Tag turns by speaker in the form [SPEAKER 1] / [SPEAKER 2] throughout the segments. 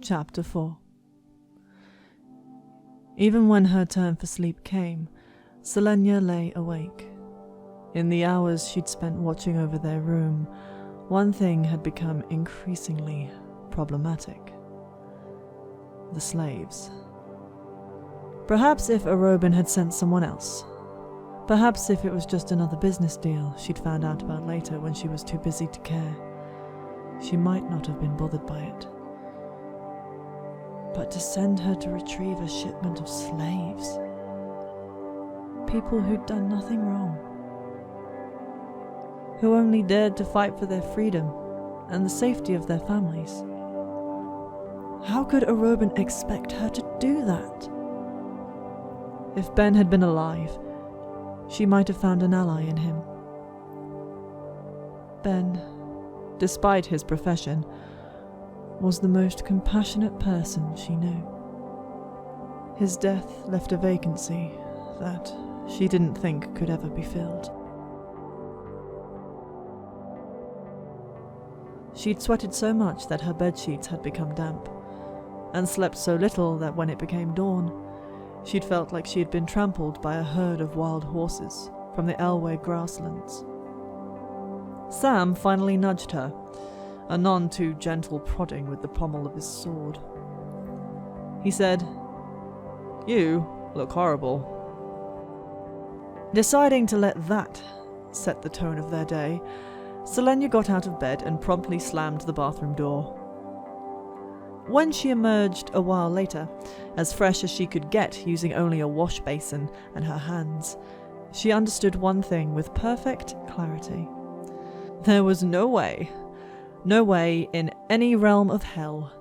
[SPEAKER 1] Chapter 4. Even when her turn for sleep came, Celaena lay awake. In the hours she'd spent watching over their room, one thing had become increasingly problematic. The slaves. Perhaps if Arobin had sent someone else. Perhaps if it was just another business deal she'd found out about later when she was too busy to care. She might not have been bothered by it. But to send her to retrieve a shipment of slaves, people who'd done nothing wrong, who only dared to fight for their freedom and the safety of their families. How could Arobin expect her to do that? If Ben had been alive, she might have found an ally in him. Ben, despite his profession, was the most compassionate person she knew. His death left a vacancy that she didn't think could ever be filled. She'd sweated so much that her bedsheets had become damp, and slept so little that when it became dawn, she'd felt like she had been trampled by a herd of wild horses from the Elway grasslands. Sam finally nudged her, a none too gentle prodding with the pommel of his sword. He said, "You look horrible." Deciding to let that set the tone of their day, Celaena got out of bed and promptly slammed the bathroom door. When she emerged a while later, as fresh as she could get using only a wash basin and her hands, she understood one thing with perfect clarity. There was no way in any realm of hell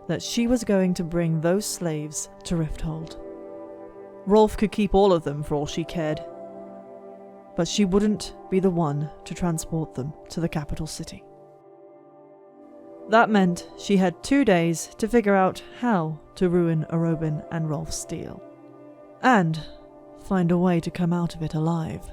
[SPEAKER 1] that she was going to bring those slaves to Rifthold. Rolf could keep all of them for all she cared, but she wouldn't be the one to transport them to the capital city. That meant she had 2 days to figure out how to ruin Arobin and Rolf's deal, and find a way to come out of it alive.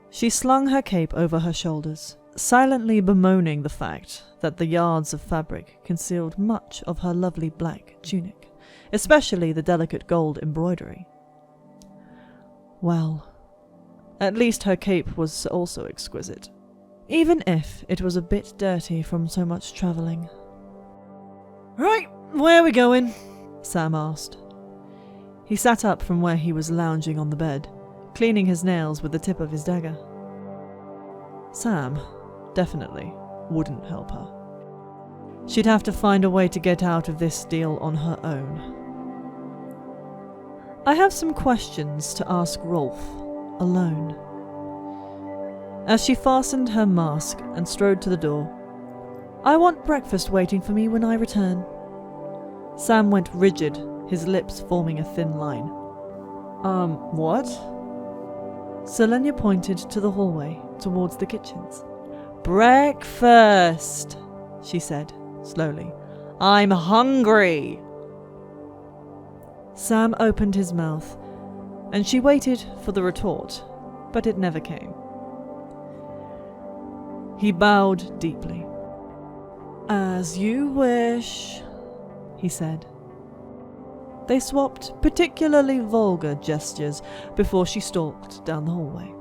[SPEAKER 1] She slung her cape over her shoulders, silently bemoaning the fact that the yards of fabric concealed much of her lovely black tunic, especially the delicate gold embroidery. Well, at least her cape was also exquisite, even if it was a bit dirty from so much travelling. "Right, where are we going?" Sam asked. He sat up from where he was lounging on the bed, cleaning his nails with the tip of his dagger. Sam definitely wouldn't help her. She'd have to find a way to get out of this deal on her own. "I have some questions to ask Rolf, alone." As she fastened her mask and strode to the door, "I want breakfast waiting for me when I return." Sam went rigid, his lips forming a thin line. What?" Celaena pointed to the hallway, towards the kitchens. "Breakfast," she said, slowly. "I'm hungry." Sam opened his mouth, and she waited for the retort, but it never came. He bowed deeply. "As you wish," he said. They swapped particularly vulgar gestures before she stalked down the hallway.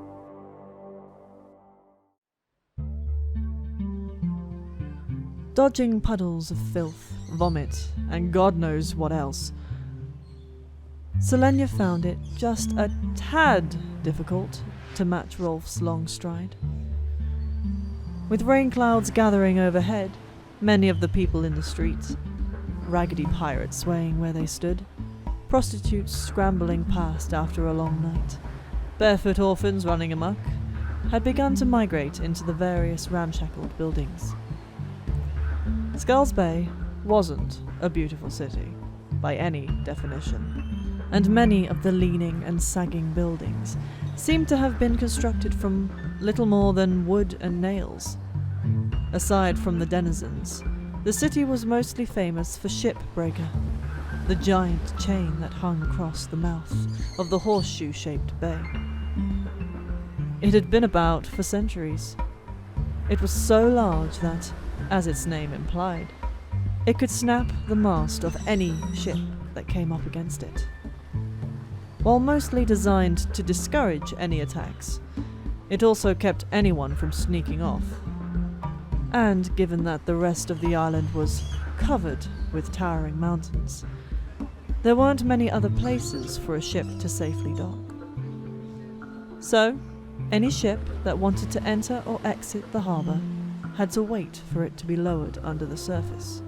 [SPEAKER 1] Dodging puddles of filth, vomit, and God knows what else, Celaena found it just a tad difficult to match Rolf's long stride. With rain clouds gathering overhead, many of the people in the streets, raggedy pirates swaying where they stood, prostitutes scrambling past after a long night, barefoot orphans running amok, had begun to migrate into the various ramshackled buildings. Skal's Bay wasn't a beautiful city, by any definition, and many of the leaning and sagging buildings seemed to have been constructed from little more than wood and nails. Aside from the denizens, the city was mostly famous for Shipbreaker, the giant chain that hung across the mouth of the horseshoe-shaped bay. It had been about for centuries. It was so large that, as its name implied. It could snap the mast of any ship that came up against it. While mostly designed to discourage any attacks, it also kept anyone from sneaking off. And given that the rest of the island was covered with towering mountains, there weren't many other places for a ship to safely dock. So, any ship that wanted to enter or exit the harbour had to wait for it to be lowered under the surface,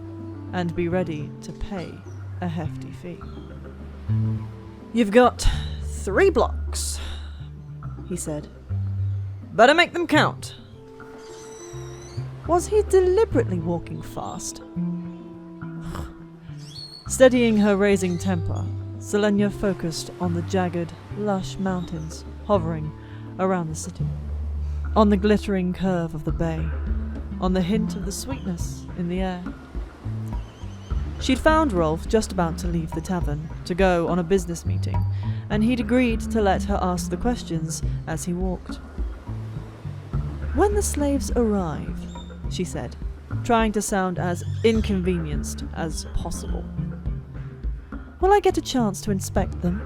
[SPEAKER 1] and be ready to pay a hefty fee. "You've got 3 blocks," he said. "Better make them count." Was he deliberately walking fast? Steadying her raising temper, Celaena focused on the jagged, lush mountains hovering around the city, on the glittering curve of the bay, on the hint of the sweetness in the air. She'd found Rolf just about to leave the tavern to go on a business meeting, and he'd agreed to let her ask the questions as he walked. "When the slaves arrive," she said, trying to sound as inconvenienced as possible, "will I get a chance to inspect them?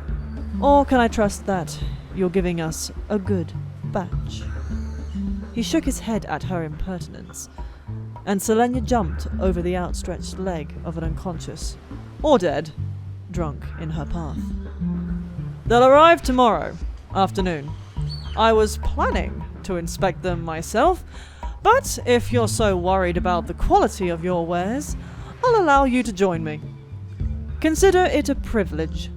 [SPEAKER 1] Or can I trust that you're giving us a good batch?" He shook his head at her impertinence, and Celaena jumped over the outstretched leg of an unconscious, or dead, drunk in her path. "They'll arrive tomorrow afternoon. I was planning to inspect them myself, but if you're so worried about the quality of your wares, I'll allow you to join me. Consider it a privilege."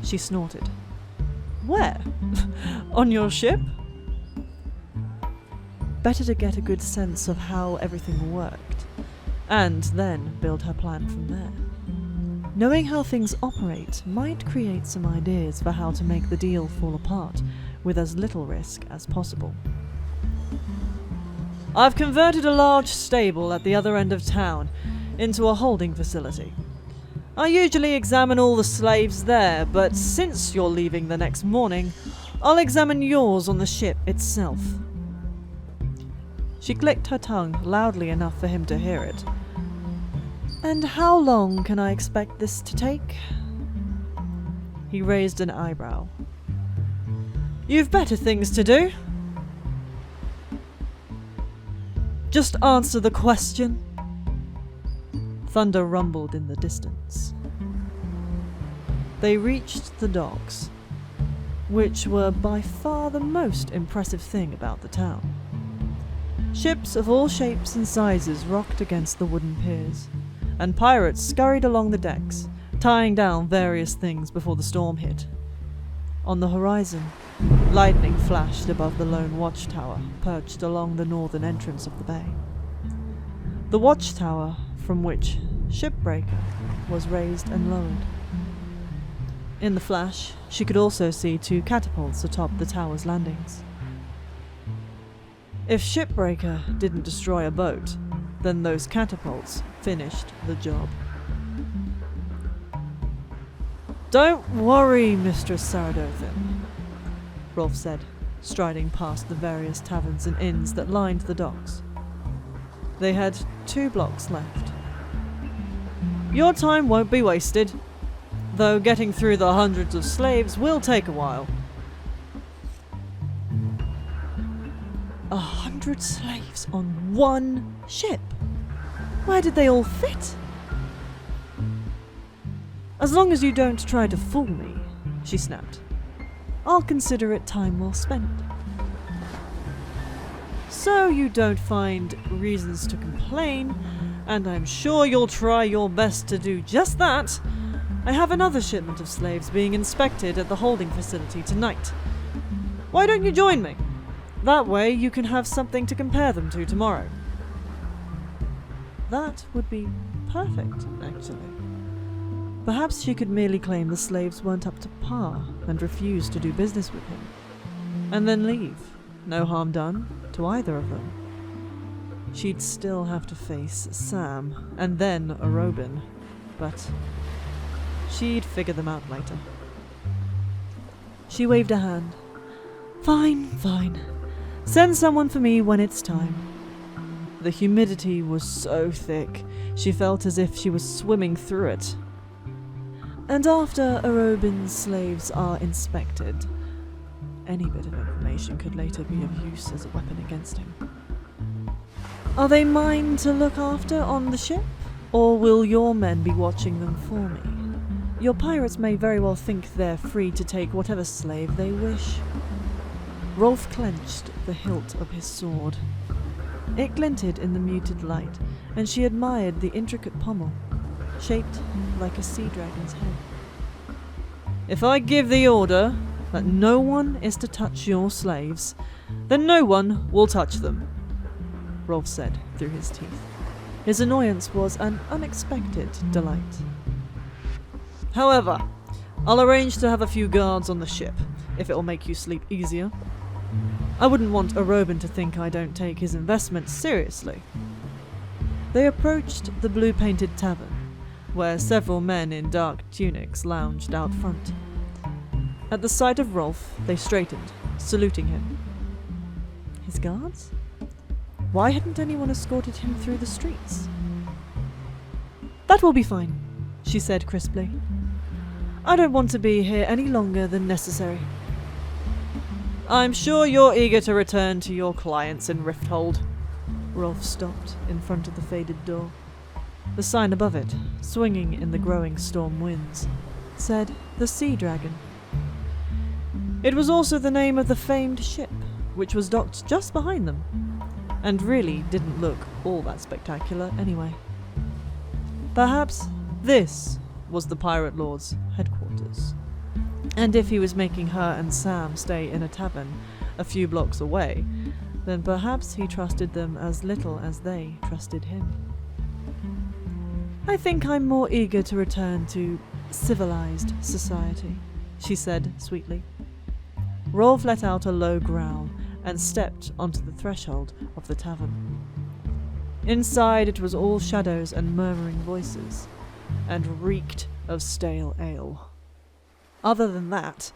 [SPEAKER 1] She snorted. "Where? On your ship?" Better to get a good sense of how everything worked, and then build her plan from there. Knowing how things operate might create some ideas for how to make the deal fall apart with as little risk as possible. "I've converted a large stable at the other end of town into a holding facility. I usually examine all the slaves there, but since you're leaving the next morning, I'll examine yours on the ship itself." She clicked her tongue loudly enough for him to hear it. "And how long can I expect this to take?" He raised an eyebrow. "You've better things to do. Just answer the question." Thunder rumbled in the distance. They reached the docks, which were by far the most impressive thing about the town. Ships of all shapes and sizes rocked against the wooden piers, and pirates scurried along the decks, tying down various things before the storm hit. On the horizon, lightning flashed above the lone watchtower perched along the northern entrance of the bay. The watchtower from which Shipbreaker was raised and lowered. In the flash, she could also see 2 catapults atop the tower's landings. If Shipbreaker didn't destroy a boat, then those catapults finished the job. "Don't worry, Mistress Saradothin," Rolf said, striding past the various taverns and inns that lined the docks. They had 2 blocks left. "Your time won't be wasted, though getting through the hundreds of slaves will take a while." 100 slaves on one ship? Where did they all fit? "As long as you don't try to fool me," she snapped, "I'll consider it time well spent." "So you don't find reasons to complain, and I'm sure you'll try your best to do just that. I have another shipment of slaves being inspected at the holding facility tonight. Why don't you join me? That way you can have something to compare them to tomorrow." That would be perfect, actually. Perhaps she could merely claim the slaves weren't up to par and refuse to do business with him, and then leave. No harm done to either of them. She'd still have to face Sam and then a Robin, but she'd figure them out later. She waved a hand. "Fine, fine. Send someone for me when it's time." The humidity was so thick, she felt as if she was swimming through it. And after Arobin's slaves are inspected, any bit of information could later be of use as a weapon against him. Are they mine to look after on the ship, or will your men be watching them for me? Your pirates may very well think they're free to take whatever slave they wish. Rolf clenched the hilt of his sword. It glinted in the muted light, and she admired the intricate pommel, shaped like a sea dragon's head. If I give the order that no one is to touch your slaves, then no one will touch them, Rolf said through his teeth. His annoyance was an unexpected delight. However, I'll arrange to have a few guards on the ship, if it'll make you sleep easier. I wouldn't want Arobin to think I don't take his investments seriously. They approached the blue-painted tavern, where several men in dark tunics lounged out front. At the sight of Rolf, they straightened, saluting him. His guards? Why hadn't anyone escorted him through the streets? That will be fine, she said crisply. I don't want to be here any longer than necessary. I'm sure you're eager to return to your clients in Rifthold. Rolf stopped in front of the faded door. The sign above it, swinging in the growing storm winds, said the Sea Dragon. It was also the name of the famed ship, which was docked just behind them, and really didn't look all that spectacular anyway. Perhaps this was the Pirate Lord's headquarters, and if he was making her and Sam stay in a tavern a few blocks away, then perhaps he trusted them as little as they trusted him. I think I'm more eager to return to civilized society, she said sweetly. Rolf let out a low growl and stepped onto the threshold of the tavern. Inside it was all shadows and murmuring voices, and reeked of stale ale. Other than that,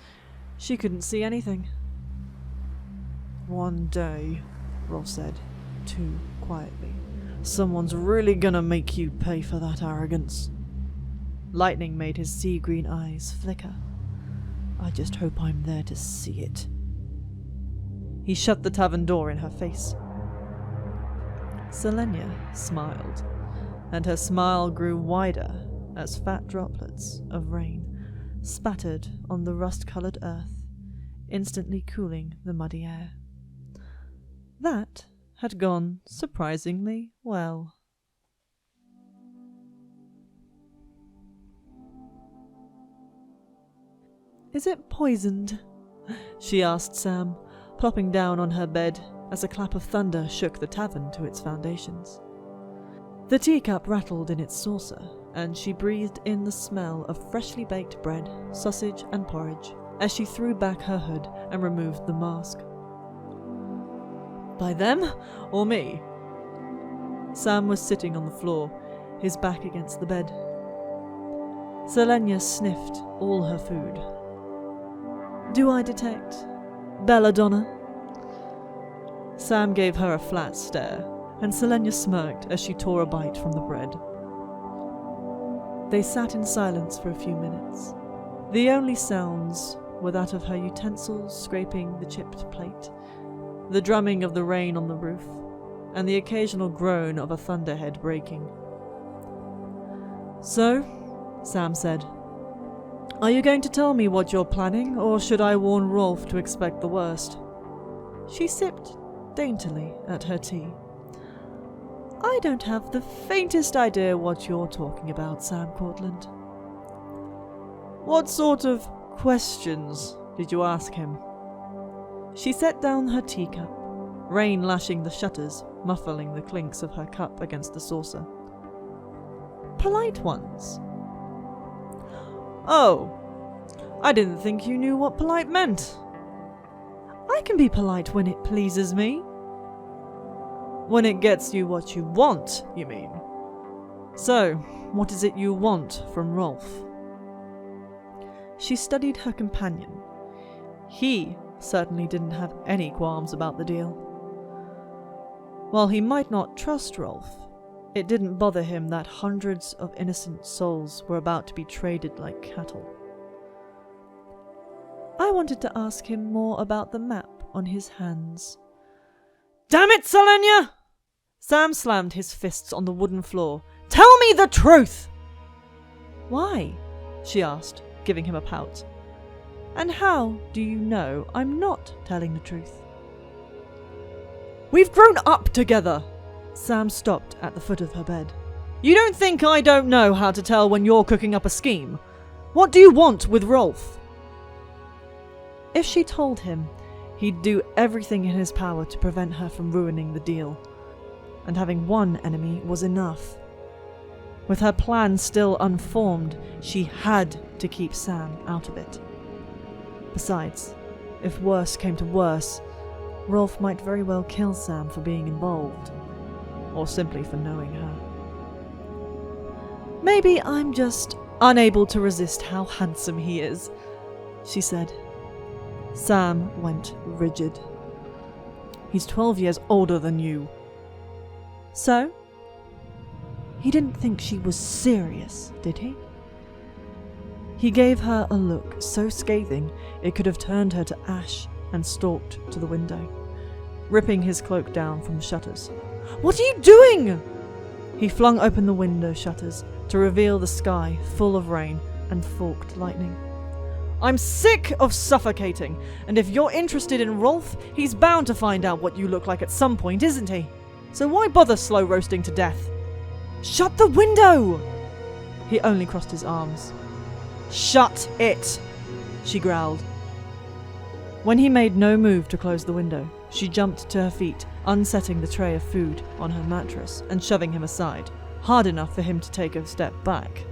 [SPEAKER 1] she couldn't see anything. One day, Rolf said, too quietly, someone's really gonna make you pay for that arrogance. Lightning made his sea-green eyes flicker. I just hope I'm there to see it. He shut the tavern door in her face. Celaena smiled, and her smile grew wider as fat droplets of rain spattered on the rust-coloured earth, instantly cooling the muddy air. That had gone surprisingly well. Is it poisoned? She asked Sam, plopping down on her bed as a clap of thunder shook the tavern to its foundations. The teacup rattled in its saucer, and she breathed in the smell of freshly baked bread, sausage, and porridge as she threw back her hood and removed the mask. By them or me? Sam was sitting on the floor, his back against the bed. Celaena sniffed all her food. Do I detect belladonna? Sam gave her a flat stare, and Celaena smirked as she tore a bite from the bread. They sat in silence for a few minutes. The only sounds were that of her utensils scraping the chipped plate, the drumming of the rain on the roof, and the occasional groan of a thunderhead breaking. So, Sam said, are you going to tell me what you're planning, or should I warn Rolf to expect the worst? She sipped daintily at her tea. I don't have the faintest idea what you're talking about, Sam Cortland. What sort of questions did you ask him? She set down her teacup, rain lashing the shutters, muffling the clinks of her cup against the saucer. Polite ones. Oh, I didn't think you knew what polite meant. I can be polite when it pleases me. When it gets you what you want, you mean? So, what is it you want from Rolf? She studied her companion. He certainly didn't have any qualms about the deal. While he might not trust Rolf, it didn't bother him that hundreds of innocent souls were about to be traded like cattle. I wanted to ask him more about the map on his hands. Damn it, Celaena! Sam slammed his fists on the wooden floor. Tell me the truth! Why? She asked, giving him a pout. And how do you know I'm not telling the truth? We've grown up together! Sam stopped at the foot of her bed. You don't think I don't know how to tell when you're cooking up a scheme? What do you want with Rolf? If she told him, he'd do everything in his power to prevent her from ruining the deal. And having one enemy was enough. With her plan still unformed, she had to keep Sam out of it. Besides, if worse came to worse, Rolf might very well kill Sam for being involved, or simply for knowing her. Maybe I'm just unable to resist how handsome he is, she said. Sam went rigid. He's 12 years older than you. So? He didn't think she was serious, did he? He gave her a look so scathing it could have turned her to ash and stalked to the window, ripping his cloak down from the shutters. What are you doing? He flung open the window shutters to reveal the sky full of rain and forked lightning. I'm sick of suffocating, and if you're interested in Rolf, he's bound to find out what you look like at some point, isn't he? So why bother slow roasting to death? Shut the window! He only crossed his arms. Shut it! She growled. When he made no move to close the window, she jumped to her feet, unsetting the tray of food on her mattress and shoving him aside, hard enough for him to take a step back.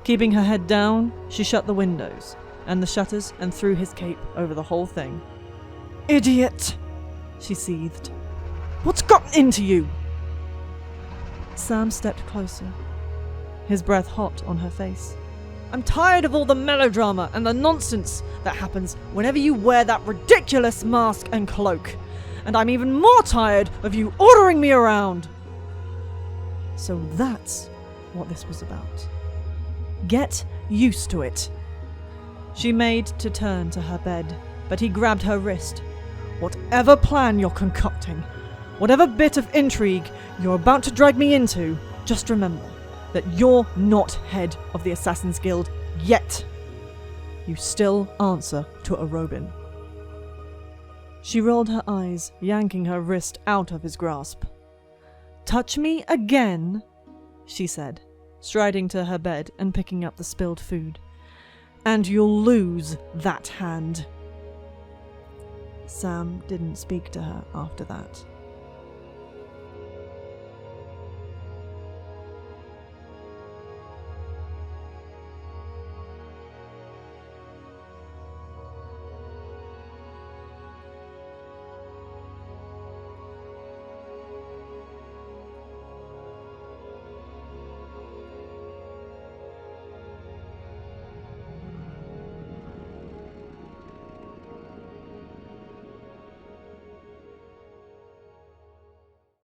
[SPEAKER 1] Keeping her head down, she shut the windows and the shutters and threw his cape over the whole thing. Idiot! She seethed. What's got into you? Sam stepped closer, his breath hot on her face. I'm tired of all the melodrama and the nonsense that happens whenever you wear that ridiculous mask and cloak. And I'm even more tired of you ordering me around. So that's what this was about. Get used to it. She made to turn to her bed, but he grabbed her wrist. Whatever plan you're concocting, whatever bit of intrigue you're about to drag me into, just remember that you're not head of the Assassin's Guild yet. You still answer to a Robin. She rolled her eyes, yanking her wrist out of his grasp. Touch me again, she said, striding to her bed and picking up the spilled food, and you'll lose that hand. Sam didn't speak to her after that.